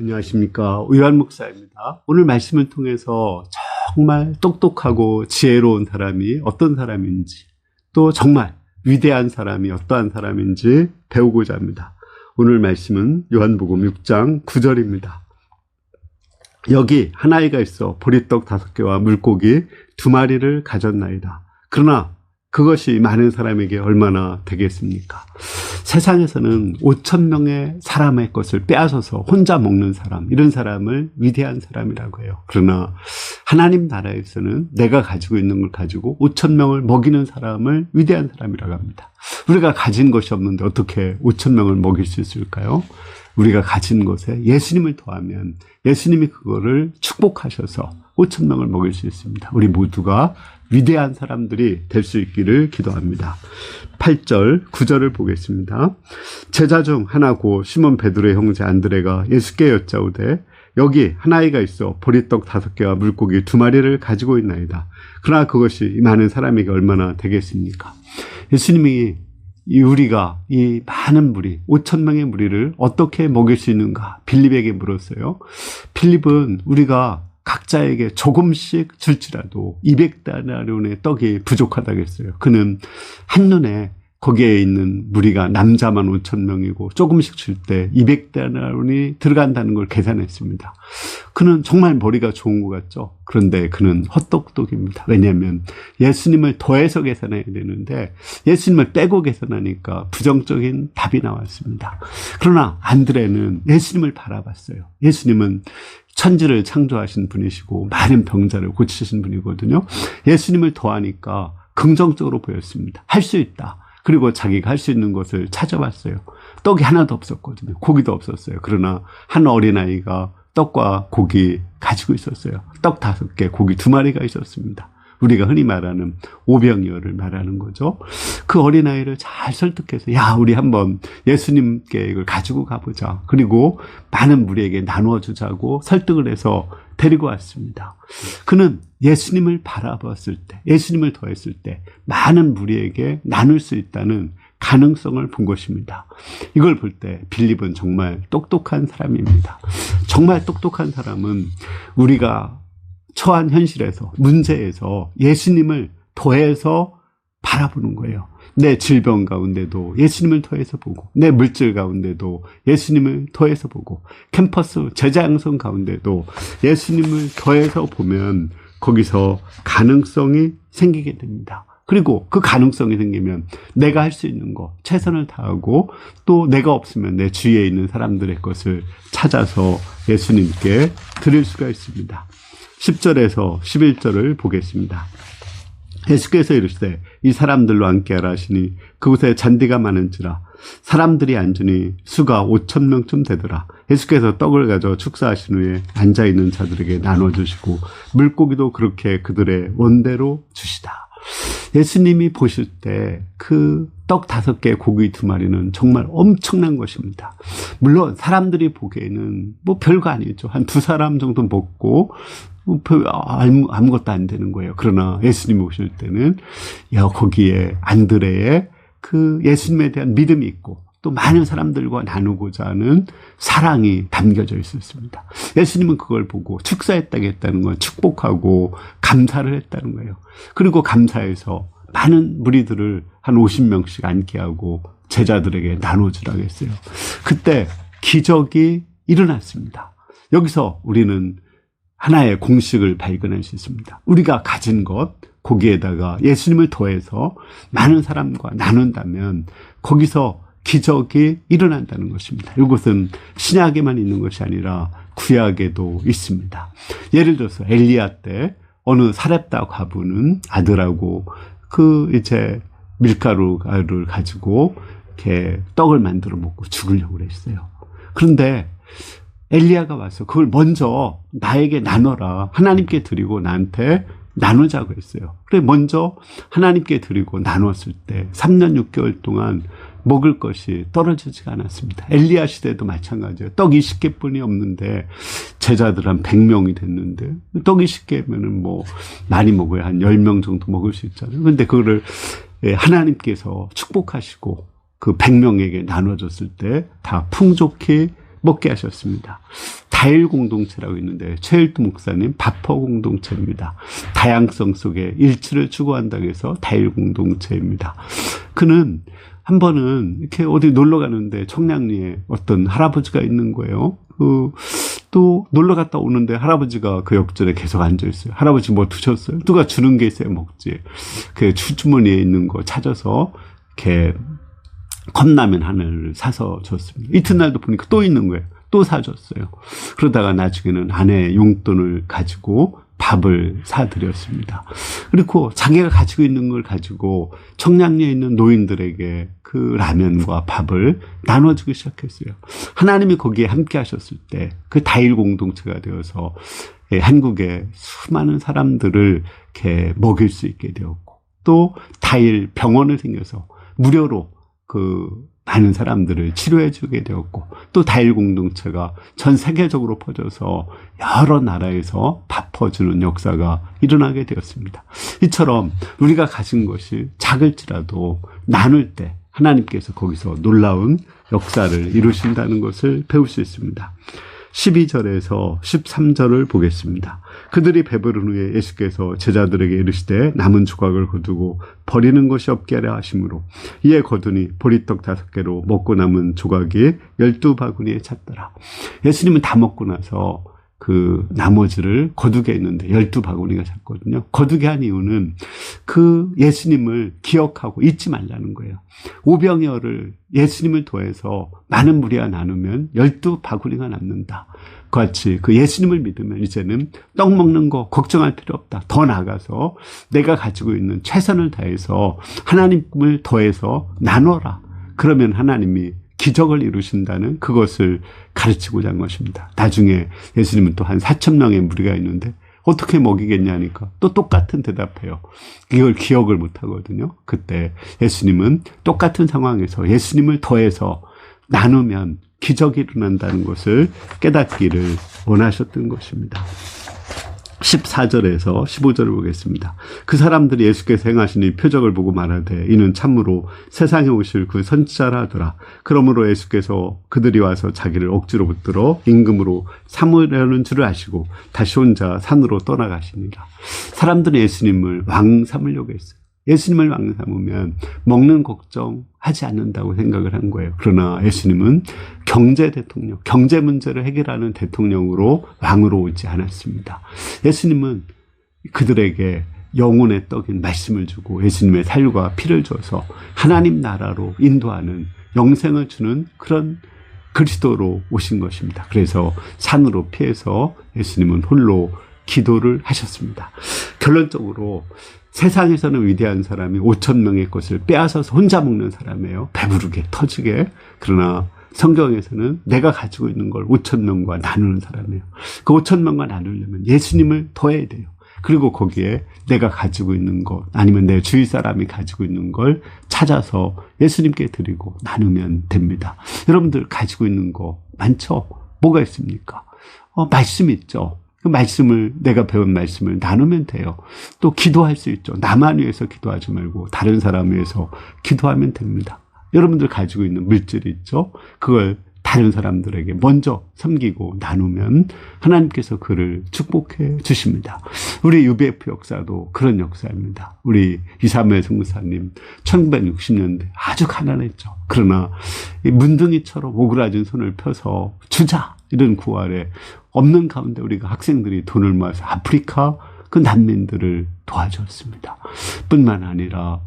안녕하십니까. 우요한 목사입니다. 오늘 말씀을 통해서 정말 똑똑하고 지혜로운 사람이 어떤 사람인지, 또 정말 위대한 사람이 어떠한 사람인지 배우고자 합니다. 오늘 말씀은 요한복음 6장 9절입니다. 여기 한 아이가 있어 보리떡 5개와 물고기 2마리를 가졌나이다. 그러나 그것이 많은 사람에게 얼마나 되겠습니까? 세상에서는 5,000명의 사람의 것을 빼앗아서 혼자 먹는 사람, 이런 사람을 위대한 사람이라고 해요. 그러나 하나님 나라에서는 내가 가지고 있는 걸 가지고 5,000명을 먹이는 사람을 위대한 사람이라고 합니다. 우리가 가진 것이 없는데 어떻게 5,000명을 먹일 수 있을까요? 우리가 가진 것에 예수님을 더하면 예수님이 그거를 축복하셔서 5,000명을 먹일 수 있습니다. 우리 모두가 위대한 사람들이 될 수 있기를 기도합니다. 8절, 9절을 보겠습니다. 제자 중 하나고 시몬 베드로의 형제 안드레가 예수께 여짜오되 여기 한 아이가 있어 보리떡 5개와 물고기 2마리를 가지고 있나이다. 그러나 그것이 많은 사람에게 얼마나 되겠습니까? 예수님이 우리가 이 많은 무리, 5,000명의 무리를 어떻게 먹일 수 있는가 빌립에게 물었어요. 빌립은 우리가 각자에게 조금씩 줄지라도 200데나리온의 떡이 부족하다고 했어요. 그는 한눈에 거기에 있는 무리가 남자만 5,000명이고 조금씩 줄 때 200데나리온이 들어간다는 걸 계산했습니다. 그는 정말 머리가 좋은 것 같죠? 그런데 그는 헛똑똑입니다. 왜냐하면 예수님을 더해서 계산해야 되는데 예수님을 빼고 계산하니까 부정적인 답이 나왔습니다. 그러나 안드레는 예수님을 바라봤어요. 예수님은 천지를 창조하신 분이시고 많은 병자를 고치신 분이거든요. 예수님을 더하니까 긍정적으로 보였습니다. 할 수 있다. 그리고 자기가 할 수 있는 것을 찾아봤어요. 떡이 하나도 없었거든요. 고기도 없었어요. 그러나 한 어린아이가 떡과 고기 가지고 있었어요. 떡 5개, 고기 2마리가 있었습니다. 우리가 흔히 말하는 오병이어를 말하는 거죠. 그 어린아이를 잘 설득해서 야, 우리 한번 예수님께 이걸 가지고 가보자. 그리고 많은 무리에게 나누어 주자고 설득을 해서 데리고 왔습니다. 그는 예수님을 바라봤을 때, 예수님을 더했을 때 많은 무리에게 나눌 수 있다는 가능성을 본 것입니다. 이걸 볼 때 빌립은 정말 똑똑한 사람입니다. 정말 똑똑한 사람은 우리가 처한 현실에서, 문제에서 예수님을 더해서 바라보는 거예요. 내 질병 가운데도 예수님을 더해서 보고, 내 물질 가운데도 예수님을 더해서 보고, 캠퍼스 제자 양성 가운데도 예수님을 더해서 보면 거기서 가능성이 생기게 됩니다. 그리고 그 가능성이 생기면 내가 할 수 있는 거 최선을 다하고 또 내가 없으면 내 주위에 있는 사람들의 것을 찾아서 예수님께 드릴 수가 있습니다. 10절에서 11절을 보겠습니다. 예수께서 이르시되 이 사람들로 함께하라 하시니 그곳에 잔디가 많은지라 사람들이 앉으니 수가 5,000명쯤 되더라. 예수께서 떡을 가져 축사하신 후에 앉아있는 자들에게 나눠주시고 물고기도 그렇게 그들의 원대로 주시다. 예수님이 보실 때 그 떡 5개, 고기 2마리는 정말 엄청난 것입니다. 물론 사람들이 보기에는 뭐 별거 아니죠. 한 2사람 정도 먹고 아무것도 안 되는 거예요. 그러나 예수님이 오실 때는 거기에 안드레의 그 예수님에 대한 믿음이 있고 또 많은 사람들과 나누고자 하는 사랑이 담겨져 있었습니다. 예수님은 그걸 보고 축사했다고 했다는 건 축복하고 감사를 했다는 거예요. 그리고 감사해서 많은 무리들을 한 50명씩 앉게 하고 제자들에게 나눠주라고 했어요. 그때 기적이 일어났습니다. 여기서 우리는 하나의 공식을 발견할 수 있습니다. 우리가 가진 것, 거기에다가 예수님을 더해서 많은 사람과 나눈다면 거기서 기적이 일어난다는 것입니다. 이것은 신약에만 있는 것이 아니라 구약에도 있습니다. 예를 들어서 엘리야 때 어느 사렙다 과부는 아들하고 이제 밀가루를 가지고 이렇게 떡을 만들어 먹고 죽으려고 했어요. 그런데 엘리야가 와서 그걸 먼저 나에게 나눠라. 하나님께 드리고 나한테 나누자고 했어요. 그래 먼저 하나님께 드리고 나눴을 때 3년 6개월 동안 먹을 것이 떨어지지가 않았습니다. 엘리야 시대도 마찬가지예요. 떡 20개뿐이 없는데 제자들 한 100명이 됐는데 떡 20개면은 뭐 많이 먹어야 한 10명 정도 먹을 수 있잖아요. 그런데 그거를 하나님께서 축복하시고 그 100명에게 나눠줬을 때 다 풍족히 먹게 하셨습니다. 다일 공동체라고 있는데 최일두 목사님 바퍼 공동체입니다. 다양성 속에 일치를 추구한다고 해서 다일 공동체입니다. 그는 한 번은 이렇게 어디 놀러 가는데 청량리에 어떤 할아버지가 있는 거예요. 또 놀러 갔다 오는데 할아버지가 그 옆자리에 계속 앉아 있어요. 할아버지 뭐 드셨어요? 누가 주는 게 있어야 먹지. 그 주머니에 있는 거 찾아서 이렇게 컵라면 하나를 사서 줬습니다. 이튿날도 보니까 또 있는 거예요. 또 사줬어요. 그러다가 나중에는 아내의 용돈을 가지고 밥을 사드렸습니다. 그리고 자기가 가지고 있는 걸 가지고 청량리에 있는 노인들에게 그 라면과 밥을 나눠주기 시작했어요. 하나님이 거기에 함께 하셨을 때 그 다일 공동체가 되어서 한국의 수많은 사람들을 이렇게 먹일 수 있게 되었고, 또 다일 병원을 생겨서 무료로 많은 사람들을 치료해주게 되었고, 또 다일 공동체가 전 세계적으로 퍼져서 여러 나라에서 바퍼주는 역사가 일어나게 되었습니다. 이처럼 우리가 가진 것이 작을지라도 나눌 때 하나님께서 거기서 놀라운 역사를 이루신다는 것을 배울 수 있습니다. 12절에서 13절을 보겠습니다. 그들이 배부른 후에 예수께서 제자들에게 이르시되 남은 조각을 거두고 버리는 것이 없게 하려 하심으로 이에 거두니 보리떡 5개로 먹고 남은 조각이 12바구니에 찼더라. 예수님은 다 먹고 나서 그 나머지를 거두게 했는데 12바구니가 찼거든요. 거두게 한 이유는 그 예수님을 기억하고 잊지 말라는 거예요. 오병이어를 예수님을 더해서 많은 무리와 나누면 12바구니가 남는다. 같이 그 예수님을 믿으면 이제는 떡 먹는 거 걱정할 필요 없다. 더 나아가서 내가 가지고 있는 최선을 다해서 하나님을 더해서 나눠라. 그러면 하나님이 기적을 이루신다는 그것을 가르치고자 한 것입니다. 나중에 예수님은 또 한 4,000명의 무리가 있는데 어떻게 먹이겠냐니까 또 똑같은 대답해요. 이걸 기억을 못 하거든요. 그때 예수님은 똑같은 상황에서 예수님을 더해서 나누면 기적이 일어난다는 것을 깨닫기를 원하셨던 것입니다. 14절에서 15절을 보겠습니다. 그 사람들이 예수께서 행하신 이 표적을 보고 말하되 이는 참으로 세상에 오실 그 선지자라 하더라. 그러므로 예수께서 그들이 와서 자기를 억지로 붙들어 임금으로 삼으려는 줄을 아시고 다시 혼자 산으로 떠나가시니라. 사람들은 예수님을 왕 삼으려고 했어요. 예수님을 왕 삼으면 먹는 걱정 하지 않는다고 생각을 한 거예요. 그러나 예수님은 경제 대통령, 경제 문제를 해결하는 대통령으로 왕으로 오지 않았습니다. 예수님은 그들에게 영혼의 떡인 말씀을 주고 예수님의 살과 피를 줘서 하나님 나라로 인도하는 영생을 주는 그런 그리스도로 오신 것입니다. 그래서 산으로 피해서 예수님은 홀로 기도를 하셨습니다. 결론적으로 세상에서는 위대한 사람이 5,000명의 것을 빼앗아서 혼자 먹는 사람이에요. 배부르게 터지게. 그러나 성경에서는 내가 가지고 있는 걸 5,000명과 나누는 사람이에요. 그 5,000명과 나누려면 예수님을 더해야 돼요. 그리고 거기에 내가 가지고 있는 것 아니면 내 주위 사람이 가지고 있는 걸 찾아서 예수님께 드리고 나누면 됩니다. 여러분들 가지고 있는 거 많죠? 뭐가 있습니까? 말씀이 있죠. 그 말씀을, 내가 배운 말씀을 나누면 돼요. 또 기도할 수 있죠. 나만 위해서 기도하지 말고 다른 사람 위해서 기도하면 됩니다. 여러분들 가지고 있는 물질이 있죠. 그걸 다른 사람들에게 먼저 섬기고 나누면 하나님께서 그를 축복해 주십니다. 우리 UBF 역사도 그런 역사입니다. 우리 이사무엘 선교사님 1960년대 아주 가난했죠. 그러나 문둥이처럼 오그라진 손을 펴서 주자 이런 구할에 없는 가운데 우리가 학생들이 돈을 모아서 아프리카 그 난민들을 도와줬습니다. 뿐만 아니라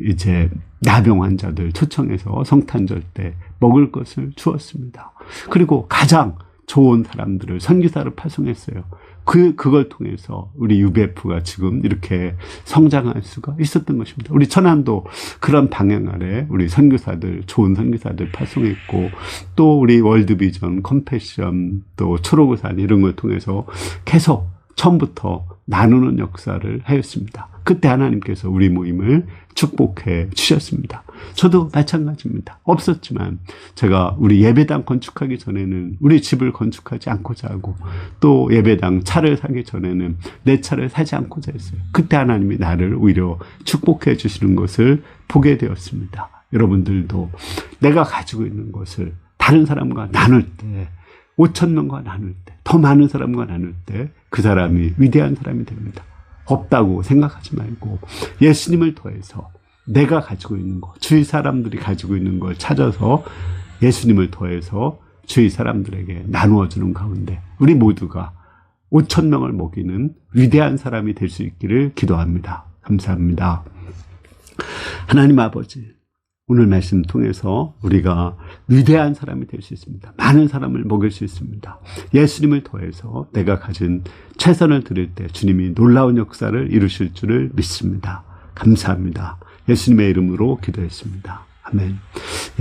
이제 나병 환자들 초청해서 성탄절 때 먹을 것을 주었습니다. 그리고 가장 좋은 사람들을 선교사로 파송했어요. 그걸 통해서 우리 UBF가 지금 이렇게 성장할 수가 있었던 것입니다. 우리 천안도 그런 방향 아래 우리 선교사들, 좋은 선교사들 파송했고, 또 우리 월드비전, 컴패션, 또 초록우산 이런 걸 통해서 계속 처음부터 나누는 역사를 하였습니다. 그때 하나님께서 우리 모임을 축복해 주셨습니다. 저도 마찬가지입니다. 없었지만 제가 우리 예배당 건축하기 전에는 우리 집을 건축하지 않고자 하고, 또 예배당 차를 사기 전에는 내 차를 사지 않고자 했어요. 그때 하나님이 나를 오히려 축복해 주시는 것을 보게 되었습니다. 여러분들도 내가 가지고 있는 것을 다른 사람과 나눌 때 5천 명과 나눌 때, 더 많은 사람과 나눌 때 그 사람이 위대한 사람이 됩니다. 없다고 생각하지 말고 예수님을 더해서 내가 가지고 있는 것, 주위 사람들이 가지고 있는 걸 찾아서 예수님을 더해서 주위 사람들에게 나누어 주는 가운데 우리 모두가 5천 명을 먹이는 위대한 사람이 될 수 있기를 기도합니다. 감사합니다. 하나님 아버지, 오늘 말씀 통해서 우리가 위대한 사람이 될 수 있습니다. 많은 사람을 먹일 수 있습니다. 예수님을 더해서 내가 가진 최선을 드릴 때 주님이 놀라운 역사를 이루실 줄을 믿습니다. 감사합니다. 예수님의 이름으로 기도했습니다. 아멘.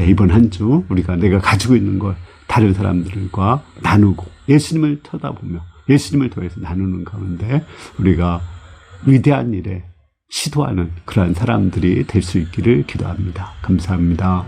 예, 이번 한 주 우리가 내가 가지고 있는 걸 다른 사람들과 나누고 예수님을 쳐다보며 예수님을 더해서 나누는 가운데 우리가 위대한 일에 시도하는 그러한 사람들이 될 수 있기를 기도합니다. 감사합니다.